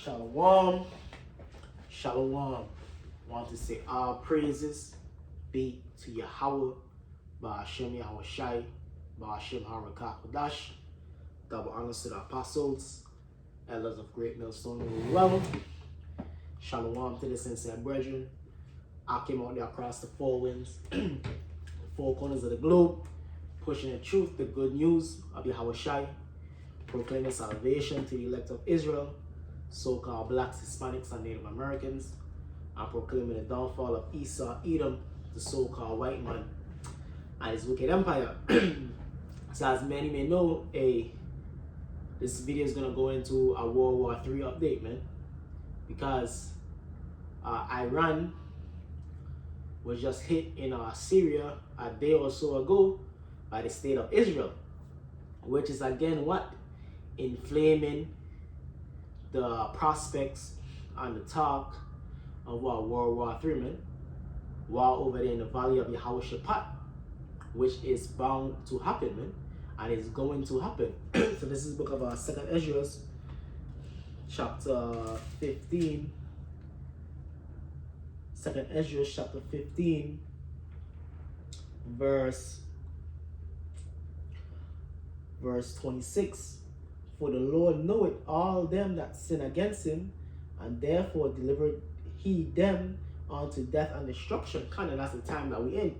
Shalom. Shalom. Want to say all praises be to Yahweh, Ba'ashem Yahweh Shai, Ba'ashem Harakah Kodash. Double honors to the apostles, elders of Great Millstone Realm. Shalom to the sincere brethren. I came out there across the four winds, four corners of the globe, pushing the truth, the good news of Yahweh Shai, proclaiming salvation to the elect of Israel, so-called blacks, Hispanics, and Native Americans, and proclaiming the downfall of Esau, Edom, the so-called white man, and his wicked empire. So as many may know, this video is going to go into a World War III update, man, because Iran was just hit in Syria a day or so ago by the state of Israel, which is again what? Inflaming the prospects and the talk of what World War III, man. War over there in the valley of Yehoshaphat, which is bound to happen, man, and it's going to happen. So this is the book of 2nd Ezra, chapter 15. 2nd Ezra, chapter 15, verse 26. For the Lord knoweth all them that sin against him, and therefore delivered he them unto death and destruction. Kind of that's the time that we in.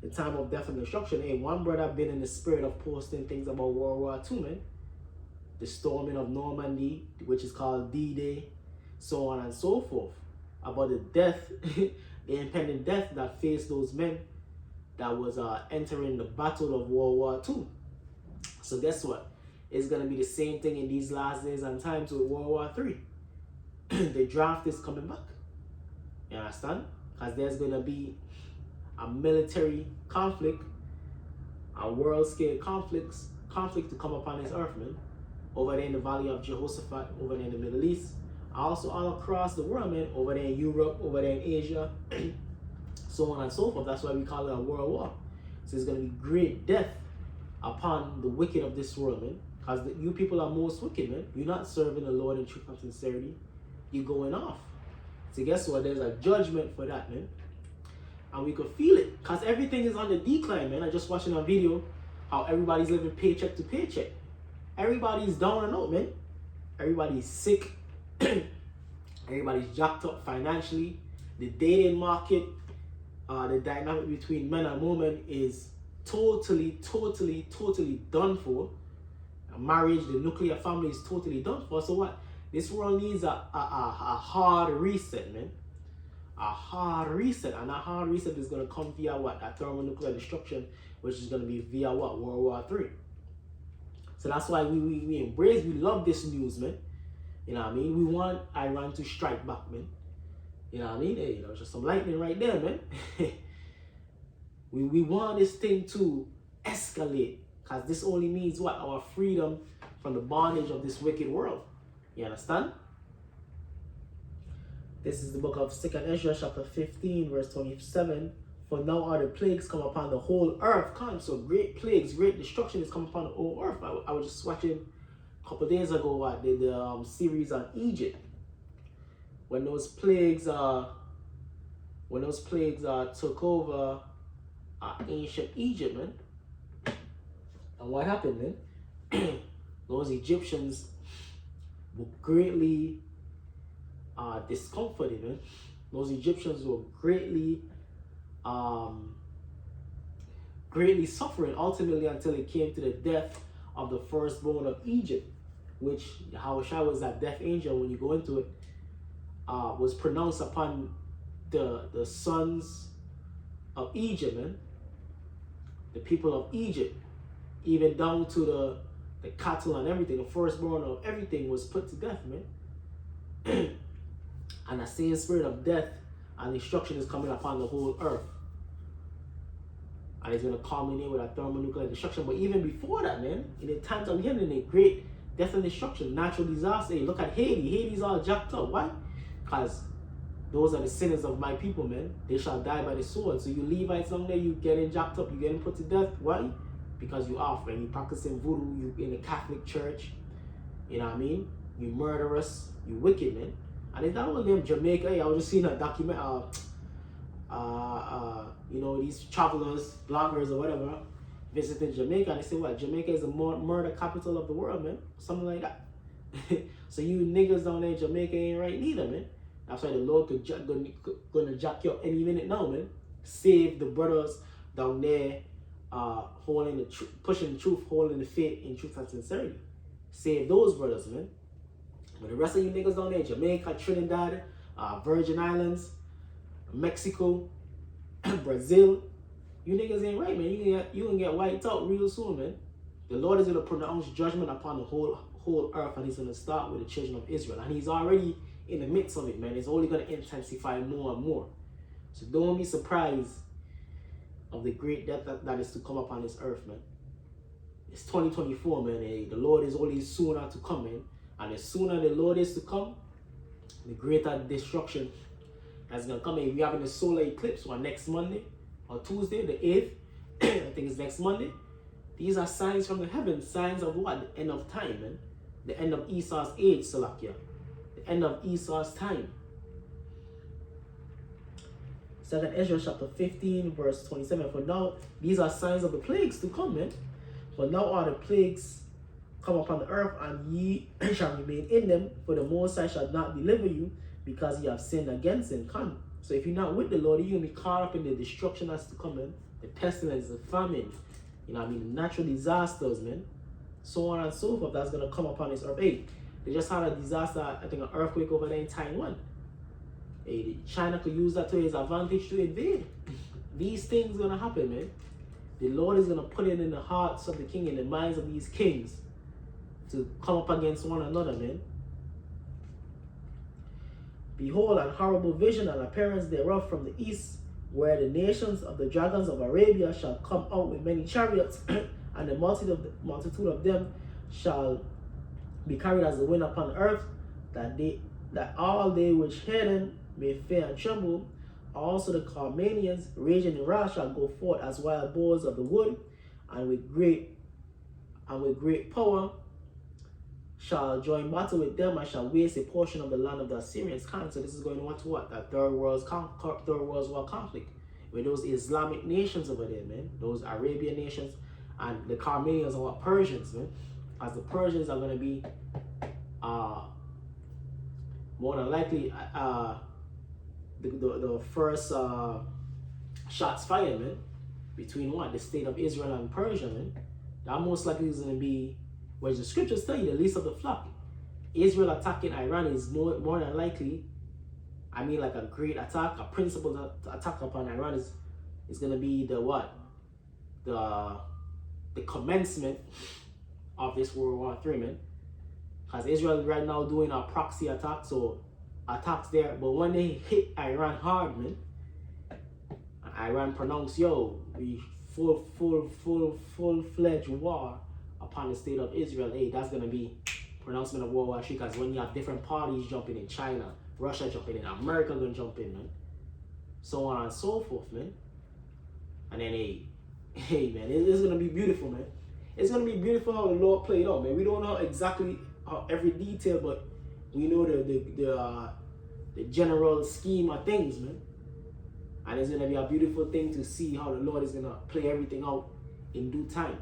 The time of death and destruction. Hey, one brother been in the spirit of posting things about World War II, man. The storming of Normandy, which is called D-Day, so on and so forth. About the death, the impending death that faced those men that was entering the battle of World War II. So guess what? It's going to be the same thing in these last days and times with World War III. The draft is coming back. You understand? Because there's going to be a military conflict, a world-scale conflict to come upon this earth, man. Over there in the valley of Jehoshaphat, over there in the Middle East. Also all across the world, man. Over there in Europe, over there in Asia, so on and so forth. That's why we call it a world war. So it's going to be great death upon the wicked of this world, man. Because you people are most wicked, man. You're not serving the Lord in truth and sincerity. You're going off. So guess what? There's a judgment for that, man. And we could feel it. Because everything is on the decline, man. I just watching a video how everybody's living paycheck to paycheck. Everybody's down and out, man. Everybody's sick. Everybody's jacked up financially. The dating market, the dynamic between men and women is totally done for. Marriage, the nuclear family is totally done for. So what? This world needs a hard reset, man. A hard reset. And that hard reset is going to come via what? A thermonuclear destruction, which is going to be via what? World War III. So that's why we embrace, we love this news, man. You know what I mean? We want Iran to strike back, man. You know what I mean? Hey, you know, just some lightning right there, man. we want this thing to escalate. Because this only means what? Our freedom from the bondage of this wicked world. You understand? This is the book of 2nd Ezra, chapter 15, verse 27. For now are the plagues come upon the whole earth. So great plagues, great destruction is come upon the whole earth. I was just watching a couple of days ago what the series on Egypt. When those plagues took over ancient Egypt, man. And what happened, man? Those Egyptians were greatly discomforted, man. Those Egyptians were greatly suffering ultimately until it came to the death of the firstborn of Egypt, which Yahushua was that death angel. When you go into it, was pronounced upon the sons of Egypt, man. The people of Egypt. Even down to the cattle and everything, the firstborn of everything was put to death, man. And the same spirit of death and destruction is coming upon the whole earth. And it's going to culminate with a thermonuclear destruction. But even before that, man, in the times of him, in the great death and destruction, natural disaster. Hey, look at Haiti. Haiti's all jacked up. Why? Because those are the sinners of my people, man. They shall die by the sword. So you Levites down there, you getting jacked up, you getting put to death. Why? Because you offering, you practicing voodoo, you in the Catholic Church, you know what I mean? you murderous, you wicked, man. And it's not only them Jamaica. Hey, I was just seeing a document, you know, these travelers, bloggers or whatever, visiting Jamaica, and they say, what, Jamaica is the murder capital of the world, man. Something like that. So you niggas down there in Jamaica ain't right neither, man. That's why the Lord gonna jack you up any minute now, man. Save the brothers down there, holding the pushing the truth, holding the faith in truth and sincerity. Save those brothers, man. But the rest of you niggas down there, Jamaica, Trinidad, Virgin Islands, Mexico, Brazil, you niggas ain't right, man. You gonna get wiped out real soon, man. The Lord is gonna pronounce judgment upon the whole earth, and he's gonna start with the children of Israel. And he's already in the midst of it, man. It's only gonna intensify more and more. So don't be surprised of the great death that is to come upon this earth, man. It's 2024, man. Hey, the Lord is only sooner to come, man. And the sooner the Lord is to come, the greater destruction that's gonna come. If we're having a solar eclipse on next Monday or Tuesday, the 8th, I think it's next Monday. These are signs from the heavens, signs of what? The end of time, man. The end of Esau's age, Salakia. The end of Esau's time. 2nd Ezra chapter 15, verse 27. For now, these are signs of the plagues to come, man. For now are the plagues come upon the earth, and ye shall remain in them, for the Most High shall not deliver you, because ye have sinned against him. Come. So if you're not with the Lord, you're going to be caught up in the destruction that's to come, man. The pestilence, the famine, you know what I mean, natural disasters, man. So on and so forth, that's going to come upon this earth. Hey, they just had a disaster, I think an earthquake over there in Taiwan. Hey, China could use that to his advantage to invade. These things going to happen, man. The Lord is going to put it in the hearts of the king, in the minds of these kings, to come up against one another, man. Behold, an horrible vision and appearance thereof from the east, where the nations of the dragons of Arabia shall come out with many chariots, and the multitude of them shall be carried as the wind upon the earth, that all they which hear them may fear and tremble. Also the Carmanians, raging in wrath, shall go forth as wild boars of the wood, and with great power shall join battle with them, and shall waste a portion of the land of the Assyrians. So this is going on to what? That third world war conflict, with those Islamic nations over there, man, those Arabian nations, and the Carmanians are what? Persians, man. As the Persians are going to be more than likely the first shots fired, man, between what? The state of Israel and Persia, man. That most likely is going to be, whereas the scriptures tell you, the least of the flock. Israel attacking Iran is more than likely, I mean, like a great attack, a principled attack upon Iran is going to be the what? The commencement of this World War III, man. Because Israel right now doing a proxy attack, so attacks there. But when they hit Iran hard, man, and Iran pronounced, yo, we full-fledged war upon the state of Israel, hey, that's going to be pronouncement of World War III. Because when you have different parties jumping in, China, Russia jumping in, America going to jump in, man. So on and so forth, man. And then, hey, man, it's going to be beautiful, man. It's going to be beautiful how the Lord played out, man. We don't know exactly how every detail, but we know the general scheme of things, man. And it's going to be a beautiful thing to see how the Lord is going to play everything out in due time.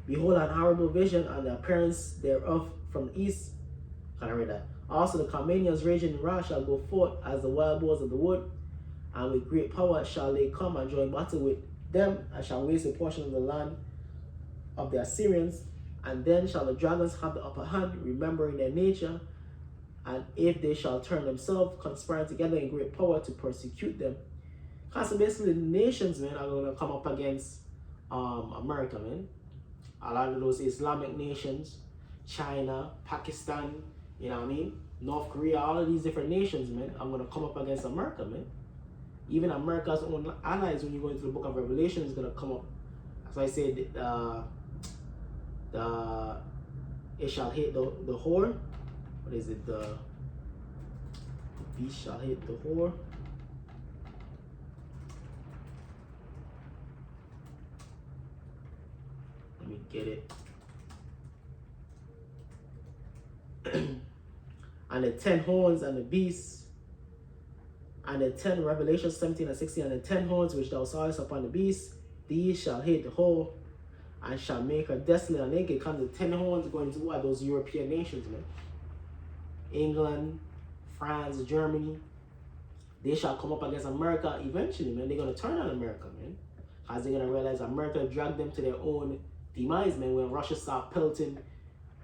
Behold, an horrible vision, and the appearance thereof from the east. Can I read that? Also the Carmanians raging in wrath shall go forth as the wild boars of the wood, and with great power shall they come and join battle with them, and shall waste a portion of the land of the Assyrians. And then shall the dragons have the upper hand, remembering their nature, and if they shall turn themselves, conspiring together in great power to persecute them. So basically the nations, man, are going to come up against America, man. A lot of those Islamic nations, China, Pakistan, you know what I mean, North Korea, all of these different nations, man, are going to come up against America, man. Even America's own allies, when you go into the book of Revelation, is going to come up. As I said, it shall hit the whore. What is it? The beast shall hit the whore. Let me get it. And the 10 horns and the beasts, and the 10, Revelation 17 and 16, and the 10 horns which thou sawest upon the beast, these shall hit the whore, and shall make her desolate and naked. Because the 10 horns going to what? Those European nations, man. England, France, Germany. They shall come up against America eventually, man. They're going to turn on America, man. Because they're going to realize America dragged them to their own demise, man. When Russia start pelting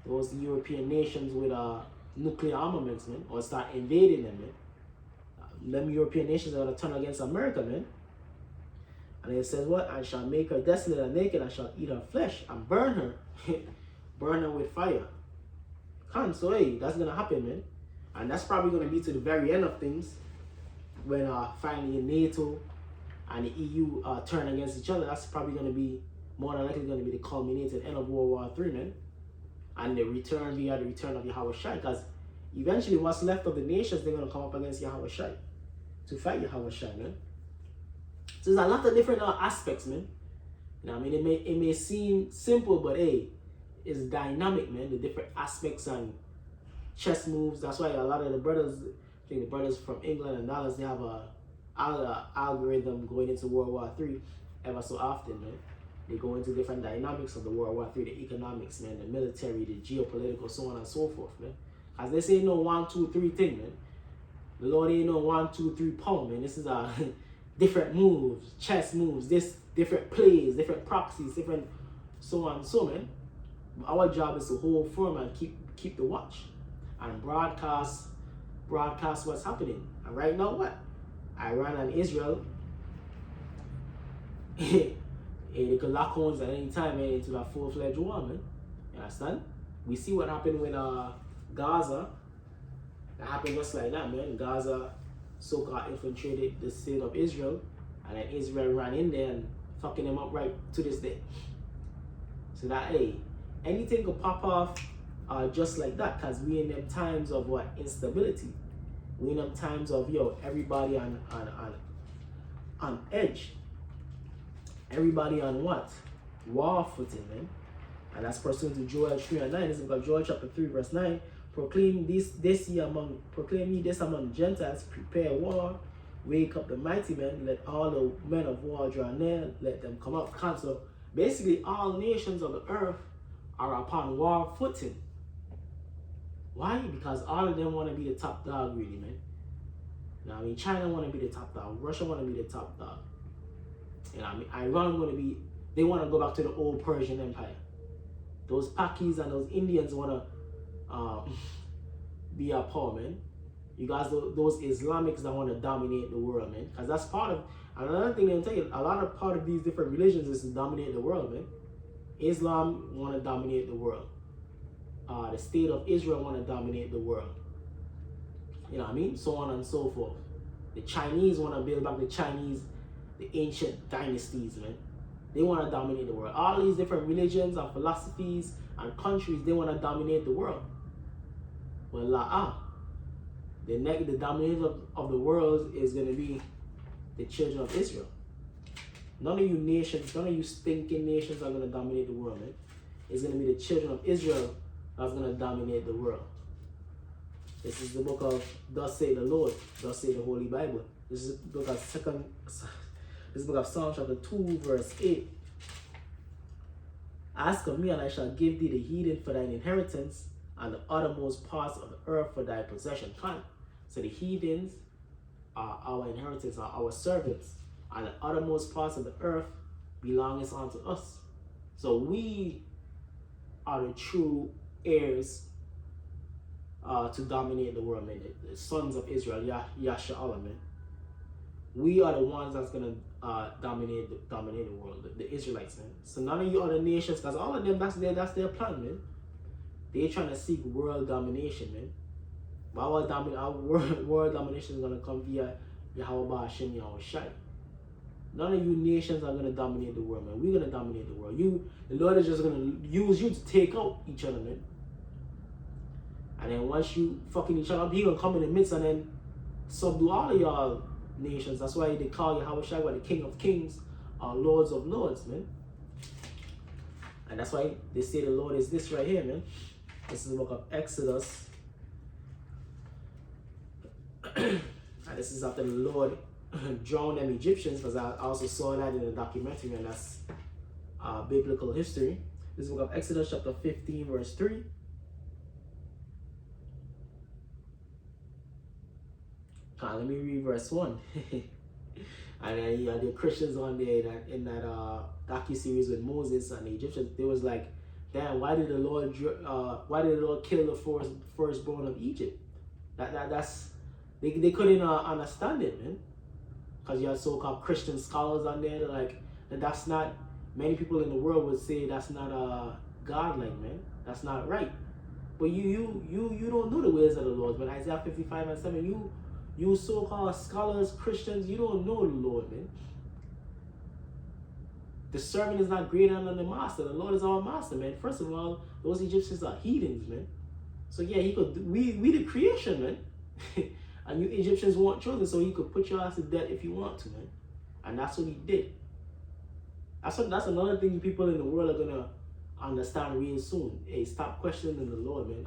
those European nations with nuclear armaments, man. Or start invading them, man. Them European nations are going to turn against America, man. And it says what? And shall make her desolate and naked, and shall eat her flesh, and burn her. Burn her with fire. So hey, that's going to happen, man. And that's probably going to be to the very end of things. When finally NATO and the EU turn against each other. That's probably going to be, more than likely going to be the culminated end of World War III, man. And the return via the return of Yahweh Shai. Because eventually what's left of the nations, they're going to come up against Yahweh Shai. To fight Yahweh Shai, man. So there's a lot of different aspects, man. You know what I mean? It may seem simple, but hey, it's dynamic, man. The different aspects and chess moves. That's why a lot of the brothers, I think the brothers from England and Dallas, they have a algorithm going into World War III ever so often, man. They go into different dynamics of the World War III, the economics, man, the military, the geopolitical, so on and so forth, man. As they say, no 1, 2, 3 thing, man. The Lord ain't no 1, 2, 3 pound, man. This is a different moves, chess moves, this different plays, different proxies, different so on and so, man. Our job is to hold firm and keep the watch and broadcast what's happening. And right now, what? Iran and Israel, they could lock horns at any time, man, into that full-fledged war, man. You understand? We see what happened with Gaza. That happened just like that, man. Gaza so-called infiltrated the state of Israel, and then Israel ran in there and fucking them up right to this day. So that, hey, anything could pop off just like that, because we in them times of what? Instability. We in them times of, yo, everybody on edge. Everybody on what? War footing, man. And that's pursuant to Joel 3 and 9. This is because Joel chapter 3 verse 9. Proclaim ye this among the Gentiles, prepare war, wake up the mighty men, let all the men of war draw near, let them come up. So basically all nations of the earth are upon war footing. Why? Because all of them want to be the top dog, really, man. Now, I mean, China want to be the top dog. Russia want to be the top dog. You know, I mean, Iran want to be, they want to go back to the old Persian Empire. Those Pakis and those Indians want to be our power, man. You guys, those Islamics that want to dominate the world, man. Because that's part of, another thing they'll tell you, a lot of part of these different religions is to dominate the world, man. Islam want to dominate the world. The state of Israel want to dominate the world. You know what I mean? So on and so forth. The Chinese want to build back the ancient dynasties, man. They want to dominate the world. All these different religions and philosophies and countries, they want to dominate the world. Well, the dominator of the world is going to be the children of Israel. None of you nations, none of you stinking nations are going to dominate the world, man. It's going to be the children of Israel that's going to dominate the world. This is the book of Thus Say the Lord, Thus Say the Holy Bible. This is the book of Psalm chapter 2 verse 8. Ask of me, and I shall give thee the heathen for thine inheritance, and the uttermost parts of the earth for thy possession. So the heathens are our inheritance, are our servants, and the uttermost parts of the earth belongeth unto us. So we are the true heirs to dominate the world, man. The sons of Israel, Yasha'Allah, man. We are the ones that's gonna dominate the world, the Israelites, man. So none of you other nations, because all of them, that's their plan, man. They're trying to seek world domination, man. But our world domination is gonna come via Yahweh Hashem, Yahweh Shai. None of you nations are gonna dominate the world, man. We're gonna dominate the world. The Lord is just gonna use you to take out each other, man. And then once you fucking each other up, He gonna come in the midst and then subdue all of y'all nations. That's why they call Yahweh Shai the King of Kings, Lords of Lords, man. And that's why they say the Lord is this right here, man. This is the book of Exodus. And this is after the Lord drowned them Egyptians, because I also saw that in the documentary, and that's biblical history. This is the book of Exodus chapter 15 verse 3. Let me read verse 1. And then you had the Christians on there in that docu-series with Moses and the Egyptians. They was like, damn, why did the Lord kill the firstborn of Egypt? That's they couldn't understand it, man. Because you have so-called Christian scholars on there that like that's not, many people in the world would say that's not godlike, man. That's not right. But you don't know the ways of the Lord. But Isaiah 55 and 7, you so-called scholars, Christians, you don't know the Lord, man. The servant is not greater than the master. The Lord is our master, man. First of all, those Egyptians are heathens, man. So yeah, he could, we the creation, man. And you Egyptians want children, so he could put your ass to death if you want to, man. And that's what he did. That's another thing people in the world are gonna understand real soon. Hey, stop questioning the Lord, man,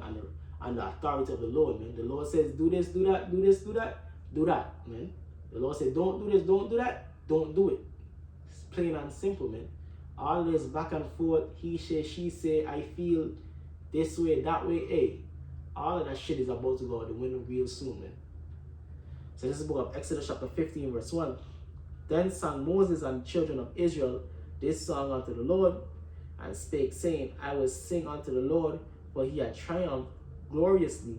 and the authority of the Lord, man. The Lord says, do this, do that, do this, do that, do that, man. The Lord says, don't do this, don't do that, don't do it. It's plain and simple, man. All this back and forth, he say, she say, I feel this way, that way, hey. All of that shit is about to go out the window real soon, man. So this is the book of Exodus chapter 15 verse 1. Then sang Moses and the children of Israel this song unto the Lord, and spake, saying, I will sing unto the Lord, for he had triumphed gloriously.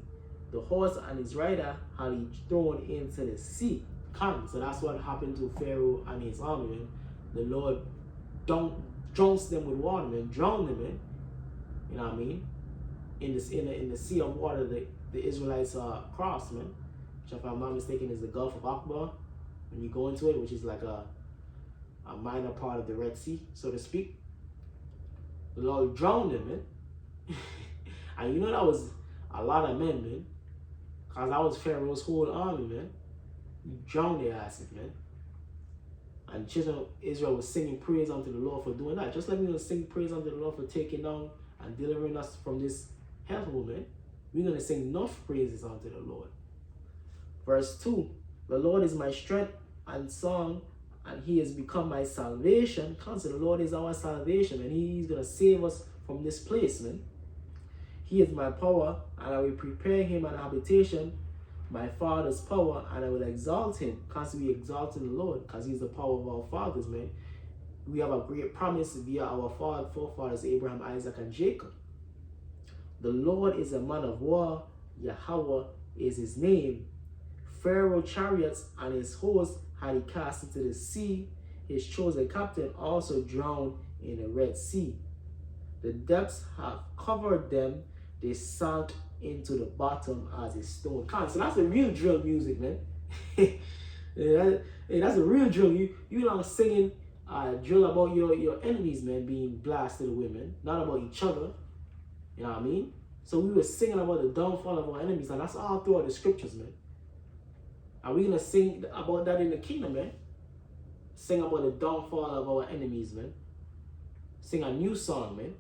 The horse and his rider had he thrown into the sea. So that's what happened to Pharaoh and his army, man. The Lord drowns them with water, man. Drowned them, man. You know what I mean? In the sea of water, the Israelites crossed, man. Which, if I'm not mistaken, is the Gulf of Akbar. When you go into it, which is like a minor part of the Red Sea, so to speak. The Lord drowned them, man. And you know that was a lot of men, man. Because that was Pharaoh's whole army, man. He drowned their asses, man. And children of Israel was singing praise unto the Lord for doing that. Just like we're going to sing praise unto the Lord for taking down and delivering us from this hellhole, man. We're going to sing enough praises unto the Lord. Verse 2. The Lord is my strength and song, and he has become my salvation. Consider the Lord is our salvation, and he's going to save us from this place, man. He is my power, and I will prepare him an habitation, my father's power, and I will exalt him. Constantly exalting the Lord, because he's the power of our fathers, man. We have a great promise via our forefathers, Abraham, Isaac, and Jacob. The Lord is a man of war. Yahweh is his name. Pharaoh chariots and his host had he cast into the sea. His chosen captain also drowned in the Red Sea. The depths have covered them. They sank into the bottom as a stone. So that's a real drill music, man. That's a real drill. You know singing drill about your enemies, man, being blasted away, man. Not about each other. You know what I mean? So we were singing about the downfall of our enemies, and that's all throughout the scriptures, man. Are we gonna sing about that in the kingdom, man? Sing about the downfall of our enemies, man. Sing a new song, man.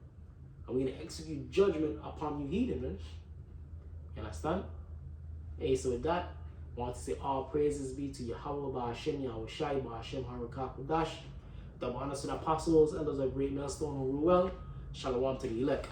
And we're gonna execute judgment upon you heathen, man. You understand? Hey, so with that, I want to say all praises be to Yahweh, Ba'ashem, Yahushai, Ba'ashem, Harakak, the honors to the apostles, elders of great millstone who rule well. Shalom to the elect.